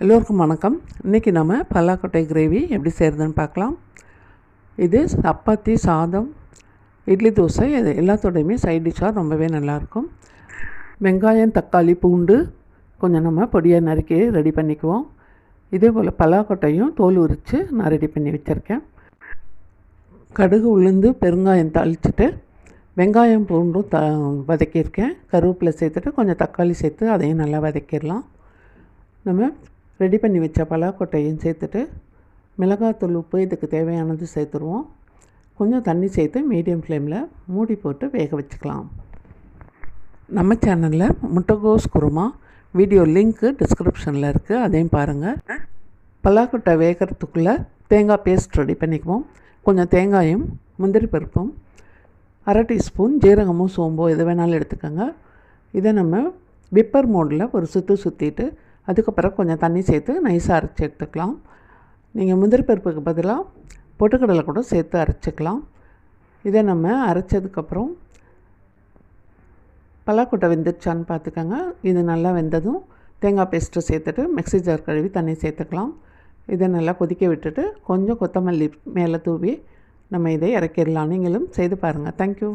எல்லோருக்கும் வணக்கம். இன்றைக்கி நம்ம பல்லாக்கொட்டை கிரேவி எப்படி செய்கிறதுன்னு பார்க்கலாம். இது சப்பாத்தி, சாதம், இட்லி, தோசை இது எல்லாத்தோடையுமே சைட் டிஷ்ஷாக ரொம்பவே நல்லாயிருக்கும். வெங்காயம், தக்காளி, பூண்டு கொஞ்சம் நம்ம பொடியாக நறுக்கி ரெடி பண்ணிக்குவோம். இதே போல் பல்லாக்கொட்டையும் தோல் உரித்து நான் ரெடி பண்ணி வச்சுருக்கேன். கடுகு, உளுந்து, பெருங்காயம் தாளிச்சிட்டு வெங்காயம், பூண்டும் வதக்கியிருக்கேன். கருவேப்பிலை சேர்த்துட்டு கொஞ்சம் தக்காளி சேர்த்து அதையும் நல்லா வதக்கிடலாம். நம்ம ரெடி பண்ணி வச்ச பலாக்கொட்டையும் சேர்த்துட்டு மிளகாத்தூள், உப்பு இதுக்கு தேவையானது சேர்த்துருவோம். கொஞ்சம் தண்ணி சேர்த்து மீடியம் ஃப்ளேமில் மூடி போட்டு வேக வச்சுக்கலாம். நம்ம சேனலில் முட்டைகோஸ் குருமா வீடியோ லிங்க்கு டிஸ்கிரிப்ஷனில் இருக்குது, அதையும் பாருங்கள். பலாக்கொட்டை வேகிறதுக்குள்ளே தேங்காய் பேஸ்ட் ரெடி பண்ணிக்குவோம். கொஞ்சம் தேங்காயும் முந்திரி பருப்பும், அரை டீஸ்பூன் ஜீரகமும் சோம்போ எது வேணாலும் எடுத்துக்கோங்க. இதை நம்ம விப்பர் மோடில் ஒரு சுற்றிட்டு அதுக்கப்புறம் கொஞ்சம் தண்ணி சேர்த்து நைஸாக அரைச்சி எடுத்துக்கலாம். நீங்கள் முந்திரி பருப்புக்கு பதிலாக பொட்டுக்கடலை கூட சேர்த்து அரைச்சிக்கலாம். இதை நம்ம அரைச்சதுக்கப்புறம் பலாக்கொட்டை வெந்துருச்சான்னு பார்த்துக்கோங்க. இது நல்லா வெந்ததும் தேங்காய் பேஸ்ட்டு சேர்த்துட்டு மிக்ஸி ஜார் கழுவி தண்ணி சேர்த்துக்கலாம். இதை நல்லா கொதிக்க விட்டுட்டு கொஞ்சம் கொத்தமல்லி மேலே தூவி நம்ம இதை இறக்கிடலாம். நீங்களும் செய்து பாருங்கள். தேங்க்யூ.